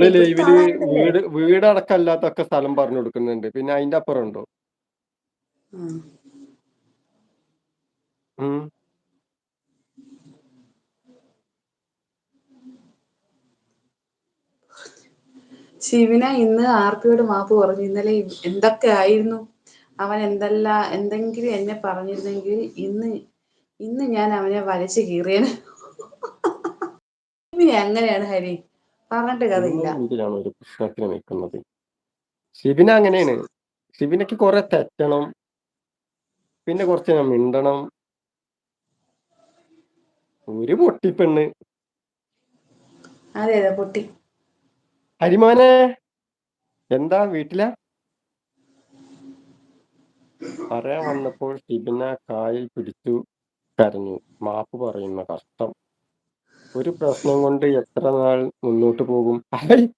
ഇവിടുത്തെ ലൈവില് ആളായതല്ലേ? വീടടക്കല്ലാത്തൊക്കെ സ്ഥലം പറഞ്ഞു കൊടുക്കുന്നുണ്ട്. പിന്നെ അയിന്റെ അപ്പുറം ഉണ്ടോ? ഉം. ഉം. ഷിബിന ഇന്ന് ആർപ്പിയോട് മാപ്പ് പറഞ്ഞു. ഇന്നലെ എന്തൊക്കെ ആയിരുന്നു. അവൻ എന്തെങ്കിലും എന്നെ പറഞ്ഞിരുന്നെങ്കിൽ ഇന്ന് ഞാൻ അവനെ വലിച്ചു കീറിയേനെ. ഇനി എങ്ങനെയാണ് ഹരി? പറഞ്ഞിട്ട് കഥയില്ല. എന്തിനാണ് ഒരു പ്രശ്നത്തിന് നിൽക്കുന്നത്? ഷിബിന അങ്ങനെയാണ്. ഷിബിനക്ക് കുറെ തെറ്റണം, പിന്നെ കുറച്ച് മിണ്ടണം. ഒരു പൊട്ടിപ്പെണ്ണ്. അതെ അതെ, പൊട്ടി. ഹരിമോനെ, എന്താ വീട്ടിലാ? പറയാൻ വന്നപ്പോൾ ഷിബിന കാലിൽ പിടിച്ചു കരഞ്ഞു. മാപ്പ് പറയുന്ന കഷ്ടം. ഒരു പ്രശ്നം കൊണ്ട് എത്ര നാൾ മുന്നോട്ട് പോകും?